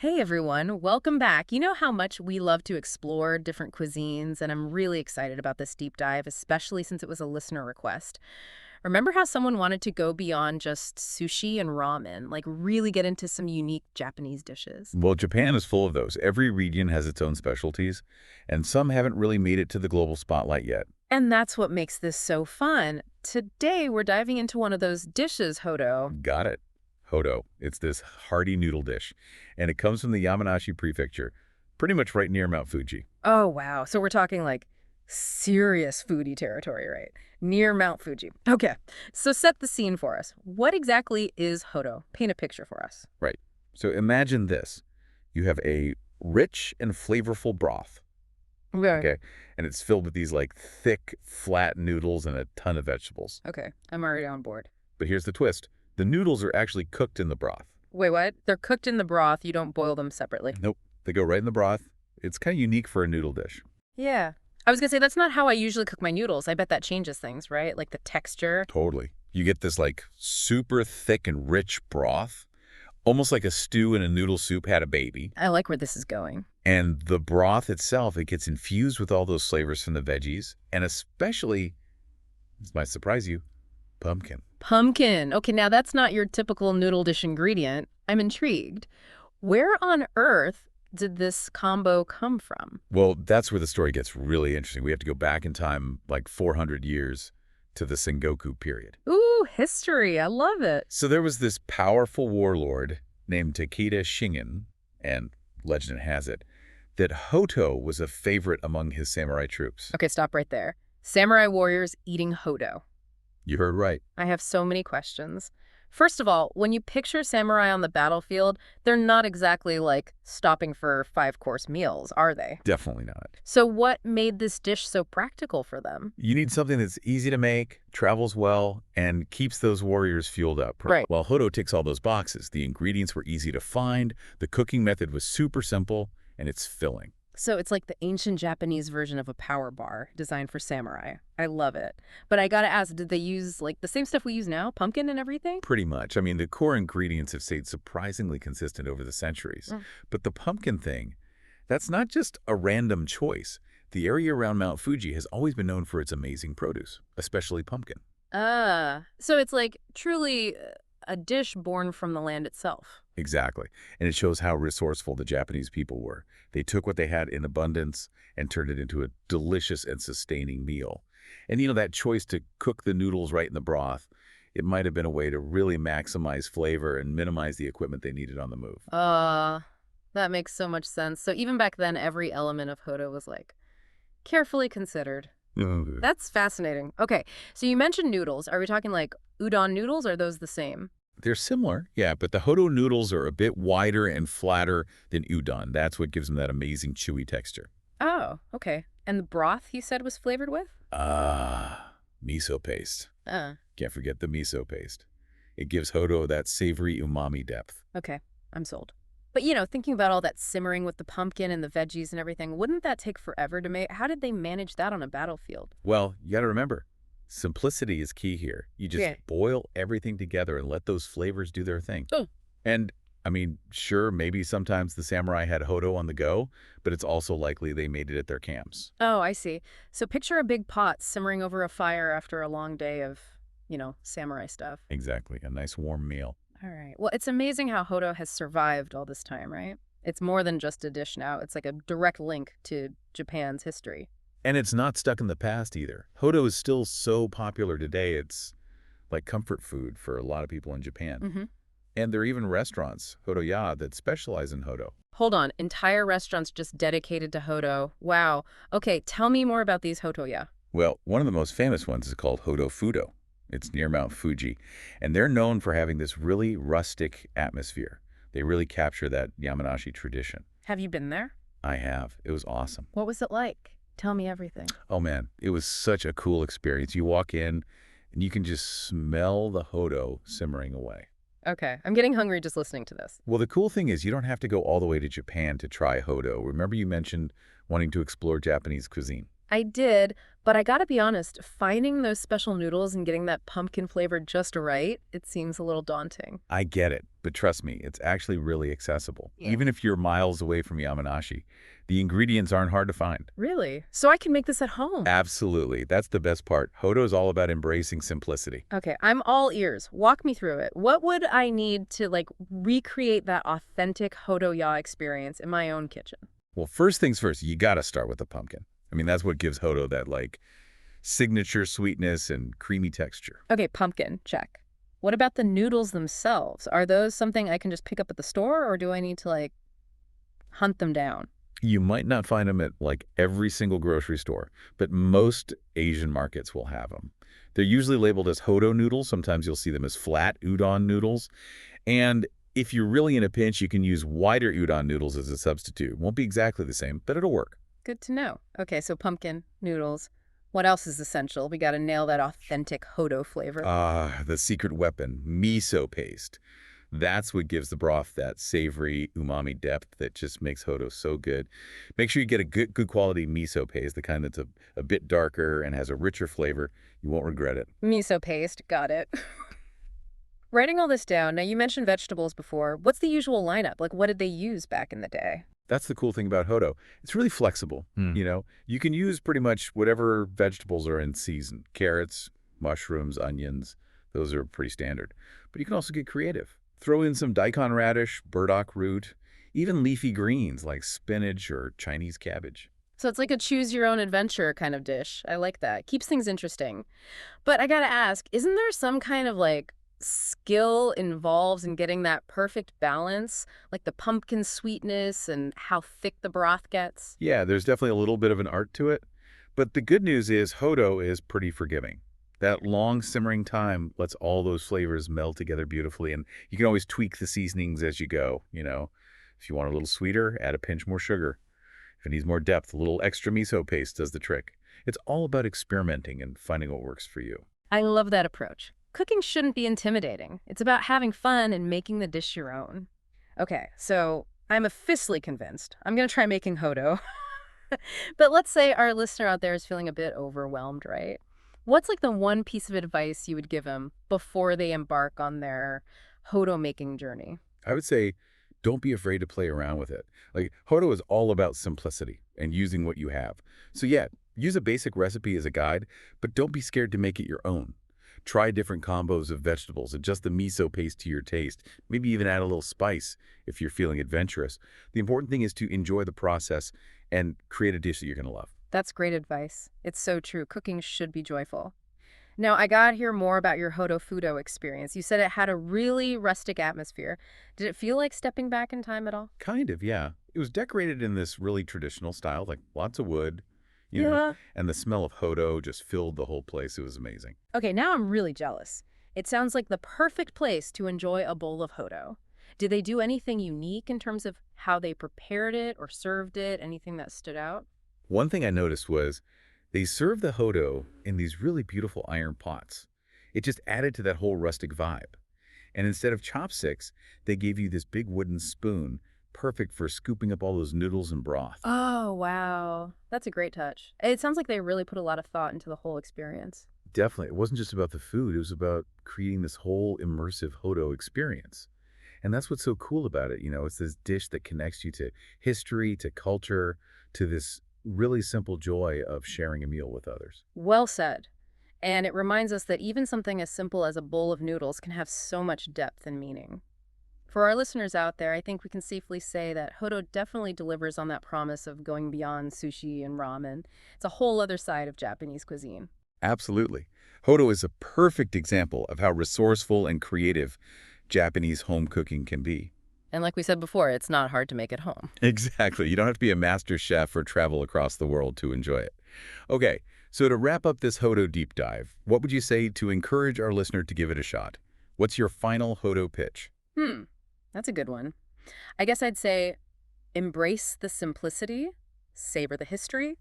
Hey everyone, welcome back. You know how much we love to explore different cuisines, and I'm really excited about this deep dive, especially since it was a listener request. Remember how someone wanted to go beyond just sushi and ramen, like really get into some unique Japanese dishes? Well, Japan is full of those. Every region has its own specialties, and some haven't really made it to the global spotlight yet. And that's what makes this so fun. Today, we're diving into one of those dishes, Hoto. Got it. Hoto. It's this hearty noodle dish, and it comes from the Yamanashi prefecture, pretty much right near Mount Fuji. Oh, wow. So we're talking like serious foodie territory, right? Near Mount Fuji. Okay, so set the scene for us. What exactly is Hoto? Paint a picture for us. Right. So imagine this. You have a rich and flavorful broth, Okay. okay? And it's filled with these like thick, flat noodles and a ton of vegetables. Okay, I'm already on board. But here's the twist. The noodles are actually cooked in the broth. Wait, what? They're cooked in the broth. You don't boil them separately. Nope. They go right in the broth. It's kind of unique for a noodle dish. Yeah. I was gonna say, that's not how I usually cook my noodles. I bet that changes things, right? Like the texture. Totally. You get this like super thick and rich broth, almost like a stew and a noodle soup had a baby. I like where this is going. And the broth itself, it gets infused with all those flavors from the veggies, and especially, this might surprise you, pumpkin. Pumpkin. Okay, now that's not your typical noodle dish ingredient. I'm intrigued. Where on earth did this combo come from? Well, that's where the story gets really interesting. We have to go back in time like 400 years to the Sengoku period. Ooh, history. I love it. So there was this powerful warlord named Takeda Shingen, and legend has it that Hoto was a favorite among his samurai troops. Okay, stop right there. Samurai warriors eating Hoto. You heard right. I have so many questions. First of all, when you picture samurai on the battlefield, they're not exactly like stopping for five-course meals, are they? Definitely not. So what made this dish so practical for them? You need something that's easy to make, travels well, and keeps those warriors fueled up. Right. While Hoto ticks all those boxes, the ingredients were easy to find, the cooking method was super simple, and it's filling. So it's like the ancient Japanese version of a power bar designed for samurai. I love it. But I gotta ask, did they use like the same stuff we use now? Pumpkin and everything? Pretty much. I mean, the core ingredients have stayed surprisingly consistent over the centuries. Mm. But the pumpkin thing, that's not just a random choice. The area around Mount Fuji has always been known for its amazing produce, especially pumpkin. So it's like truly a dish born from the land itself. Exactly. And it shows how resourceful the Japanese people were. They took what they had in abundance and turned it into a delicious and sustaining meal. And that choice to cook the noodles right in the broth, it might have been a way to really maximize flavor and minimize the equipment they needed on the move. That makes so much sense. So even back then, every element of Hoto was like carefully considered. Ugh. That's fascinating. Okay, so you mentioned noodles. Are we talking like udon noodles, or are those the same? They're similar, yeah, but the Hoto noodles are a bit wider and flatter than udon. That's what gives them that amazing chewy texture. Oh, okay. And the broth you said was flavored with? Miso paste. Uh, Can't forget the miso paste. It gives Hoto that savory umami depth. okay, I'm sold. But thinking about all that simmering with the pumpkin and the veggies and everything, wouldn't that take forever to make? How did they manage that on a battlefield? Well, you got to remember, simplicity is key here. You just Yeah. boil everything together and let those flavors do their thing. Oh. And, I mean, sure, maybe sometimes the samurai had Hoto on the go, but it's also likely they made it at their camps. Oh, I see. So picture a big pot simmering over a fire after a long day of, samurai stuff. Exactly, a nice warm meal. All right. Well, it's amazing how Hoto has survived all this time, right? It's more than just a dish now. It's like a direct link to Japan's history. And it's not stuck in the past either. Hoto is still so popular today, it's like comfort food for a lot of people in Japan. Mm-hmm. And there are even restaurants, Hotoya, that specialize in Hoto. Hold on. Entire restaurants just dedicated to Hoto. Wow. Okay, tell me more about these Hotoya. Well, one of the most famous ones is called Hōtō Fudō. It's near Mount Fuji, and they're known for having this really rustic atmosphere. They really capture that Yamanashi tradition. Have you been there? I have. It was awesome. What was it like? Tell me everything. Oh man, it was such a cool experience. You walk in and you can just smell the Hoto simmering away. Okay, I'm getting hungry just listening to this. Well, the cool thing is you don't have to go all the way to Japan to try Hoto. Remember you mentioned wanting to explore Japanese cuisine? I did, but I gotta be honest, finding those special noodles and getting that pumpkin flavor just right, it seems a little daunting. I get it, but trust me, it's actually really accessible. Yeah. Even if you're miles away from Yamanashi, the ingredients aren't hard to find. Really? So I can make this at home? Absolutely. That's the best part. Hoto is all about embracing simplicity. Okay, I'm all ears. Walk me through it. What would I need to, like, recreate that authentic Hoto-ya experience in my own kitchen? Well, first things first, you got to start with the pumpkin. I mean, that's what gives Hoto that, like, signature sweetness and creamy texture. Okay, pumpkin, check. What about the noodles themselves? Are those something I can just pick up at the store, or do I need to, like, hunt them down? You might not find them at, like, every single grocery store, but most Asian markets will have them. They're usually labeled as Hoto noodles. Sometimes you'll see them as flat udon noodles. And if you're really in a pinch, you can use wider udon noodles as a substitute. Won't be exactly the same, but it'll work. Good to know. Okay, so pumpkin, noodles. What else is essential? We gotta nail that authentic Hoto flavor. Ah, the secret weapon, miso paste. That's what gives the broth that savory umami depth that just makes Hoto so good. Make sure you get a good quality miso paste, the kind that's a bit darker and has a richer flavor. You won't regret it. Miso paste, got it. Writing all this down, now you mentioned vegetables before. What's the usual lineup? Like, what did they use back in the day? That's the cool thing about Hoto. It's really flexible. You can use pretty much whatever vegetables are in season. Carrots, mushrooms, onions, those are pretty standard. But you can also get creative. Throw in some daikon radish, burdock root, even leafy greens like spinach or Chinese cabbage. So it's like a choose your own adventure kind of dish. I like that. Keeps things interesting. But I gotta ask, isn't there some kind of like skill involved in getting that perfect balance? Like the pumpkin sweetness and how thick the broth gets? Yeah, there's definitely a little bit of an art to it. But the good news is Hoto is pretty forgiving. That long simmering time lets all those flavors meld together beautifully, and you can always tweak the seasonings as you go. If you want a little sweeter, add a pinch more sugar. If it needs more depth, a little extra miso paste does the trick. It's all about experimenting and finding what works for you. I love that approach. Cooking shouldn't be intimidating. It's about having fun and making the dish your own. Okay, so I'm officially convinced. I'm going to try making Hodo. But let's say our listener out there is feeling a bit overwhelmed, right? What's like the one piece of advice you would give them before they embark on their Hodo making journey? I would say don't be afraid to play around with it. Like, Hoto is all about simplicity and using what you have. So yeah, use a basic recipe as a guide, but don't be scared to make it your own. Try different combos of vegetables, adjust the miso paste to your taste, maybe even add a little spice if you're feeling adventurous. The important thing is to enjoy the process and create a dish that you're going to love. That's great advice. It's so true. Cooking should be joyful. Now, I got to hear more about your Hōtō Fudō experience. You said it had a really rustic atmosphere. Did it feel like stepping back in time at all? Kind of, yeah. It was decorated in this really traditional style, like lots of wood, Yeah. and the smell of Hoto just filled the whole place. It was amazing. Okay, now I'm really jealous. It sounds like the perfect place to enjoy a bowl of Hōtō. Did they do anything unique in terms of how they prepared it or served it? Anything that stood out? One thing I noticed was they served the Hoto in these really beautiful iron pots. It just added to that whole rustic vibe. And instead of chopsticks, they gave you this big wooden spoon, perfect for scooping up all those noodles and broth. Oh, wow. That's a great touch. It sounds like they really put a lot of thought into the whole experience. Definitely. It wasn't just about the food. It was about creating this whole immersive Hoto experience. And that's what's so cool about it. It's this dish that connects you to history, to culture, to this really simple joy of sharing a meal with others. Well said. And it reminds us that even something as simple as a bowl of noodles can have so much depth and meaning. For our listeners out there, I think we can safely say that Hoto definitely delivers on that promise of going beyond sushi and ramen. It's a whole other side of Japanese cuisine. Absolutely. Hoto is a perfect example of how resourceful and creative Japanese home cooking can be. And like we said before, it's not hard to make at home. Exactly. You don't have to be a master chef or travel across the world to enjoy it. Okay, so to wrap up this Hoto deep dive, what would you say to encourage our listener to give it a shot? What's your final Hoto pitch? That's a good one. I guess I'd say embrace the simplicity, savor the history,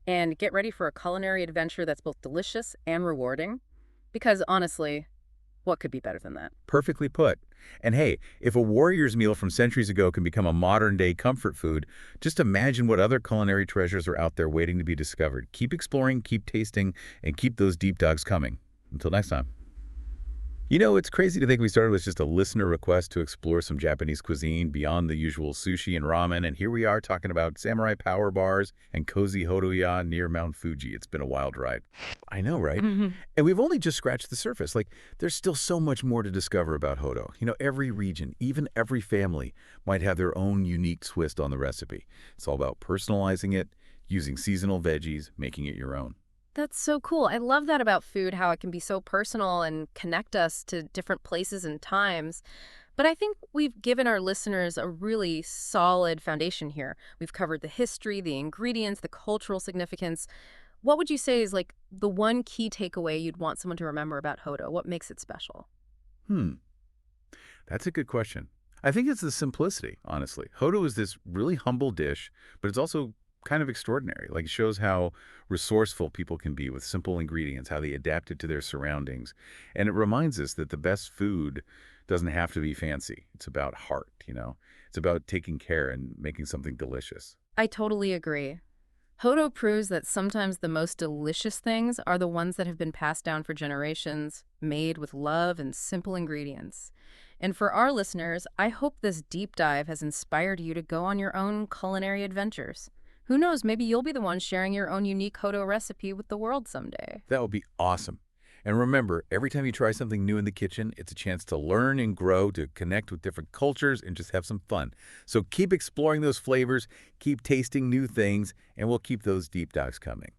and get ready for a culinary adventure that's both delicious and rewarding. Because honestly, What could be better than that? Perfectly put. And hey, if a warrior's meal from centuries ago can become a modern-day comfort food, just imagine what other culinary treasures are out there waiting to be discovered. Keep exploring, keep tasting, and keep those deep dives coming. Until next time. It's crazy to think we started with just a listener request to explore some Japanese cuisine beyond the usual sushi and ramen, and here we are talking about samurai power bars and cozy Hotoya near Mount Fuji. It's been a wild ride. I know, right? And we've only just scratched the surface. Like, there's still so much more to discover about Hoto. Every region, even every family, might have their own unique twist on the recipe. It's all about personalizing it, using seasonal veggies, making it your own. That's so cool. I love that about food, how it can be so personal and connect us to different places and times. But I think we've given our listeners a really solid foundation here. We've covered the history, the ingredients, the cultural significance. What would you say is like the one key takeaway you'd want someone to remember about Hoto? What makes it special? Hmm. That's a good question. I think it's the simplicity, honestly. Hoto is this really humble dish, but it's also kind of extraordinary. Like, it shows how resourceful people can be with simple ingredients, how they adapt it to their surroundings. And it reminds us that the best food doesn't have to be fancy. It's about heart. It's about taking care and making something delicious. I totally agree. Hoto proves that sometimes the most delicious things are the ones that have been passed down for generations, made with love and simple ingredients. And for our listeners, I hope this deep dive has inspired you to go on your own culinary adventures. Who knows, maybe you'll be the one sharing your own unique Hoto recipe with the world someday. That would be awesome. And remember, every time you try something new in the kitchen, it's a chance to learn and grow, to connect with different cultures, and just have some fun. So keep exploring those flavors, keep tasting new things, and we'll keep those deep dives coming.